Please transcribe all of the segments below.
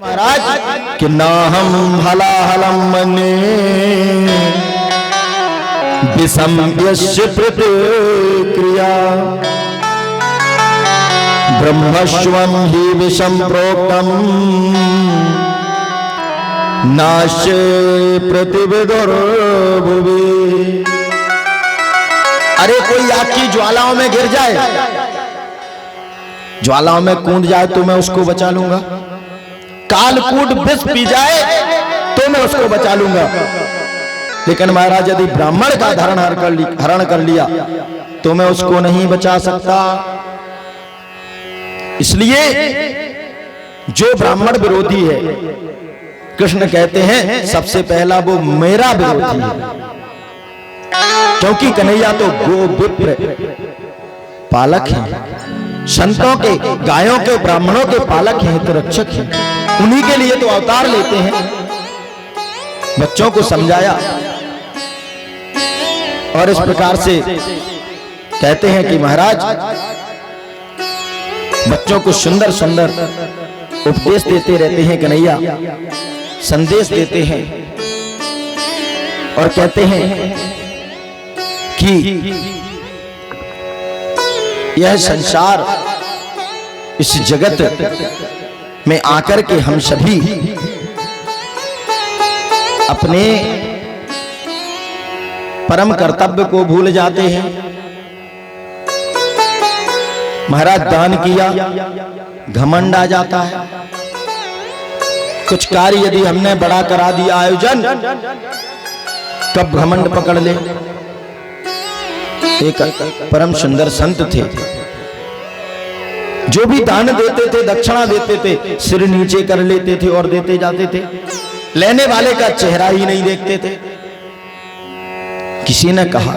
महाराज कि ना हम हलाहलम मने विषम यस्य प्रतिक्रिया ब्रह्मस्वं ही विषम प्रोक्तम नाश्य प्रतिविदुर्भुवि। अरे कोई आग की ज्वालाओं में गिर जाए, ज्वालाओं में कूद जाए तो मैं उसको बचा लूंगा, कालकूट विष पी जाए तो मैं उसको बचा लूंगा। लेकिन महाराज यदि ब्राह्मण का हरण कर लिया तो मैं उसको नहीं बचा सकता। इसलिए जो ब्राह्मण विरोधी है, कृष्ण कहते हैं सबसे पहला वो मेरा विरोधी है, क्योंकि कन्हैया तो गो विप्र पालक है, संतों के, गायों के, ब्राह्मणों के पालक हैं, हित रक्षक हैं। उन्हीं के लिए तो अवतार लेते हैं। बच्चों को समझाया और इस प्रकार से कहते हैं कि महाराज बच्चों को सुंदर सुंदर उपदेश देते रहते हैं, कन्हैया संदेश देते हैं और कहते हैं कि यह संसार, इस जगत में आकर के हम सभी अपने परम कर्तव्य को भूल जाते हैं। महाराज दान किया, घमंड आ जाता है। कुछ कार्य यदि हमने बड़ा करा दिया आयोजन, कब घमंड पकड़ ले। एक परम सुंदर संत थे, जो भी दान देते थे, दक्षिणा देते थे, सिर नीचे कर लेते थे और देते जाते थे, लेने वाले का चेहरा ही नहीं देखते थे। किसी ने कहा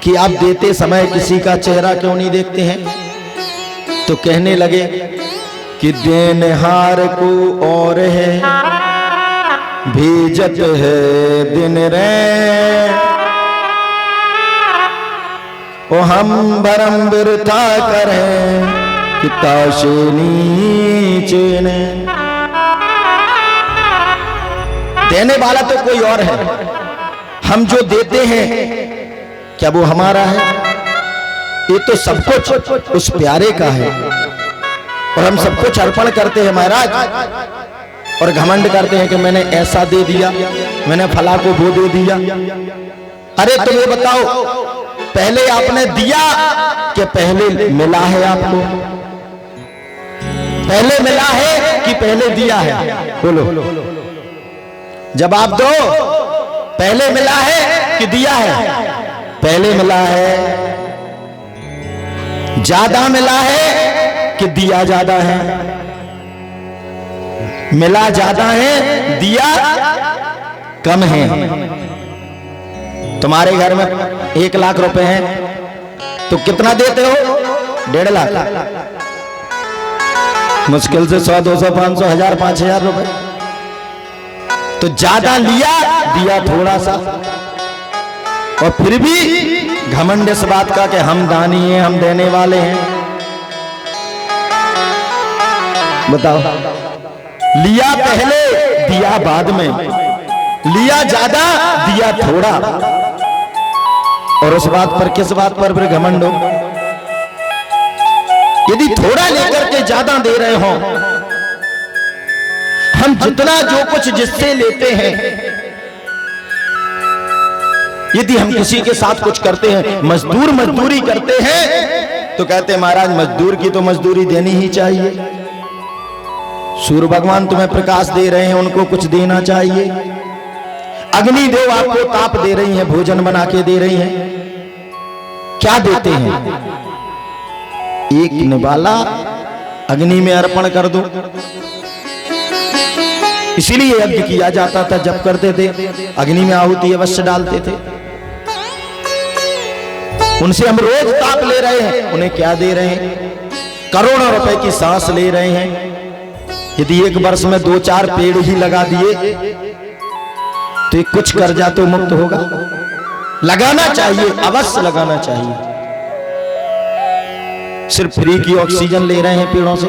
कि आप देते समय किसी का चेहरा क्यों नहीं देखते हैं? तो कहने लगे कि देनहार को और है, भेजत है दिन रे, ओ हम भरम बिरथा करें ताशे नीचे ने। देने वाला तो कोई और है, हम जो देते हैं क्या वो हमारा है? ये तो सब कुछ उस प्यारे का है और हम सब कुछ अर्पण करते हैं महाराज, और घमंड करते हैं कि मैंने ऐसा दे दिया, मैंने फला को वो दे दिया। अरे तुम ये बताओ, पहले आपने दिया कि पहले मिला है? आपको पहले मिला है कि पहले दिया है? बोलो। जब आप दो, पहले मिला है कि दिया है? पहले मिला है। ज्यादा मिला है कि दिया ज्यादा है? मिला ज्यादा है, दिया कम है। तुम्हारे घर में 1 लाख रुपए हैं तो कितना देते हो? 1.5 लाख। मुश्किल से 100, 200, 500, 1000, 5000 रुपए। तो ज्यादा लिया, दिया थोड़ा सा, और फिर भी घमंड इस बात का कि हम दानी हैं, हम देने वाले हैं। बताओ, लिया पहले, दिया बाद में, लिया ज्यादा, दिया थोड़ा, और उस बात पर, किस बात पर फिर घमंड हो? यदि थोड़ा लेकर के ज्यादा दे रहे हो, हम जितना जो कुछ जिससे लेते हैं, यदि हम किसी के साथ कुछ करते हैं, मजदूरी करते हैं, तो कहते हैं महाराज मजदूर की तो मजदूरी देनी ही चाहिए। सूर्य भगवान तुम्हें प्रकाश दे रहे हैं, उनको कुछ देना चाहिए। अग्नि देव आपको ताप दे रही हैं, भोजन बना के दे रही हैं, क्या देते हैं? एक निवाला अग्नि में अर्पण कर दो। इसीलिए यज्ञ किया जाता था, जब करते थे अग्नि में आहुति अवश्य डालते थे। उनसे हम रोज ताप ले रहे हैं, उन्हें क्या दे रहे हैं? करोड़ों रुपए की सांस ले रहे हैं। यदि एक वर्ष में 2-4 पेड़ ही लगा दिए तो एक कुछ कर्जा तो मुक्त होगा। लगाना चाहिए, अवश्य लगाना चाहिए। सिर्फ फ्री की ऑक्सीजन ले रहे हैं पेड़ों से,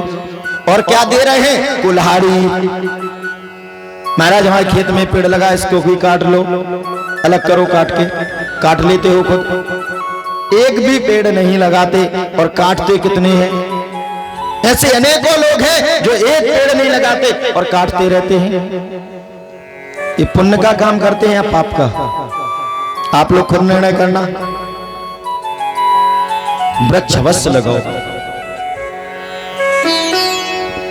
और क्या दे रहे हैं? कुल्हाड़ी। महाराज हमारे खेत में पेड़ लगा, इसको भी काट लो, अलग करो, काट लेते हो खुद। एक भी पेड़ नहीं लगाते और काटते कितने हैं? ऐसे अनेकों लोग हैं जो एक पेड़ नहीं लगाते और काटते रहते हैं। ये पुण्य का काम करते हैं या पाप का? आप लोग खुद निर्णय करना। वृक्ष अवश्य लगाओ।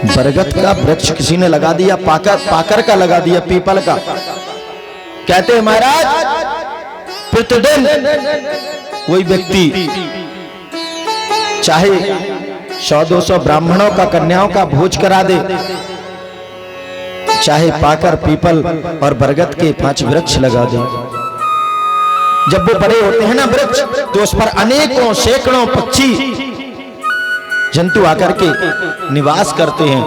बरगद का वृक्ष किसी ने लगा दिया, पाकर का लगा दिया, पीपल का। कहते हैं महाराज प्रतिदिन कोई व्यक्ति चाहे 100-200 ब्राह्मणों का, कन्याओं का भोज करा दे, चाहे पाकर, पीपल और बरगद के 5 वृक्ष लगा दे। जब वो बड़े होते हैं ना वृक्ष, तो उस पर अनेकों सैकड़ों पक्षी जंतु आकर के निवास करते हैं,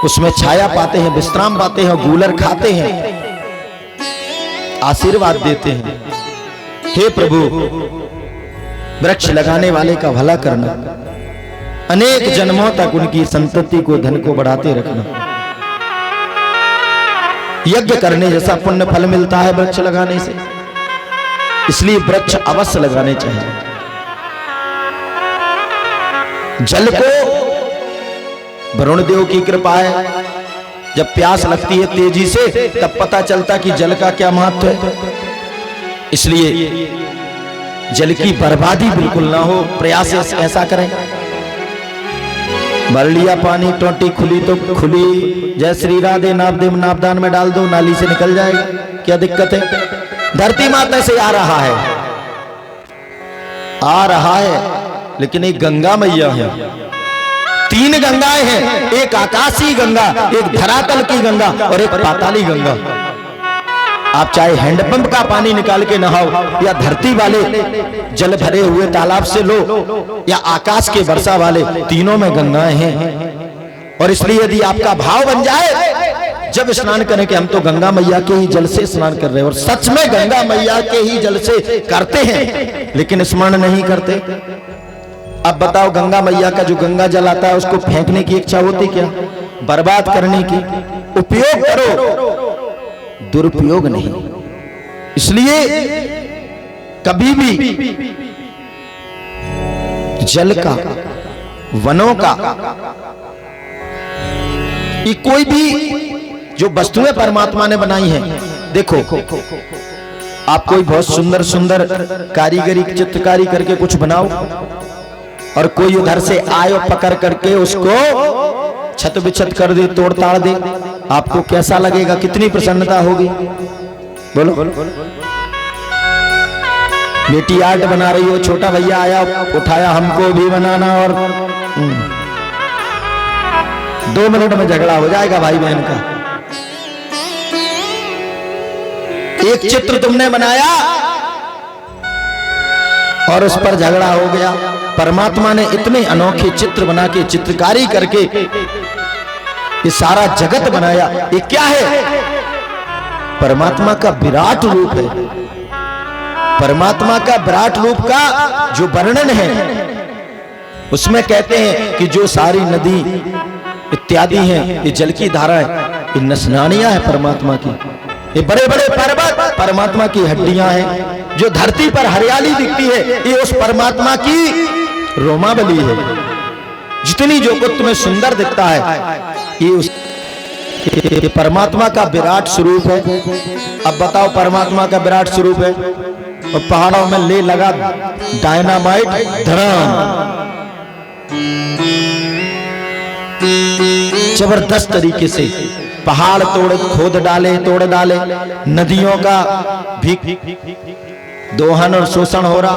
उसमें छाया पाते हैं, विश्राम पाते हैं, गूलर खाते हैं, आशीर्वाद देते हैं। हे प्रभु, वृक्ष लगाने वाले का भला करना, अनेक जन्मों तक उनकी संतति को, धन को बढ़ाते रखना। यज्ञ करने जैसा पुण्य फल मिलता है वृक्ष लगाने से, इसलिए वृक्ष अवश्य लगाने चाहिए। जल को वरुण देव की कृपा है, जब प्यास लगती है तेजी से तब पता चलता कि जल का क्या महत्व है। इसलिए जल की बर्बादी बिल्कुल ना हो, प्रयास ऐसा करें। भर लिया पानी, टोटी खुली तो खुली, जय श्री राधे नापदेव नापदान में डाल दो, नाली से निकल जाएगा, क्या दिक्कत है? धरती माता से आ रहा है, लेकिन एक गंगा मैया है, 3 गंगाएं हैं, एक आकाशीय गंगा, एक धरातल की गंगा और एक पाताली गंगा। आप चाहे हैंडपंप का पानी निकाल के नहाओ या धरती वाले जल भरे हुए तालाब से लो या आकाश के वर्षा वाले, तीनों में गंगाएं हैं। और इसलिए यदि आपका भाव बन जाए जब स्नान करें कि हम तो गंगा मैया के ही जल से स्नान कर रहे हैं, और सच में गंगा मैया के ही जल से करते हैं, लेकिन स्मरण नहीं करते। अब बताओ, गंगा मैया का जो गंगा जल आता है उसको फेंकने की इच्छा होती क्या? बर्बाद करने की। उपयोग करो, दुरुपयोग नहीं। इसलिए कभी भी जल का, वनों का, ये कोई भी जो वस्तुएं परमात्मा ने बनाई हैं, देखो आप कोई बहुत सुंदर सुंदर कारीगरी, चित्रकारी करके कुछ बनाओ और कोई उधर से आए और पकड़ करके उसको छत बिछत कर दे, तोड़ ताड़ दे, आपको कैसा लगेगा? कितनी प्रसन्नता होगी? बोलो। बेटी आर्ट बना रही हो, छोटा भैया आया, उठाया, हमको भी बनाना, और 2 मिनट में झगड़ा हो जाएगा भाई बहन का। एक चित्र तुमने बनाया और उस पर झगड़ा हो गया। परमात्मा ने इतने अनोखे चित्र बना के, चित्रकारी करके ये सारा जगत बनाया। ये क्या है? परमात्मा का विराट रूप है। परमात्मा का विराट रूप का जो वर्णन है उसमें कहते हैं कि जो सारी नदी इत्यादि हैं, ये जल की धाराएं, ये नसनानियां हैं परमात्मा की। ये बड़े बड़े पर्वत परमात्मा की हड्डियां हैं। जो धरती पर हरियाली दिखती है ये उस परमात्मा की रोमावली है। जितनी जो कुछ तुम्हें सुंदर दिखता है ये परमात्मा का विराट स्वरूप है। अब बताओ, परमात्मा का विराट स्वरूप है और पहाड़ों में ले लगा डायनामाइट, धड़ाम, जबरदस्त तरीके से पहाड़ खोद डाले, तोड़ डाले, नदियों का भी दोहन और शोषण हो रहा।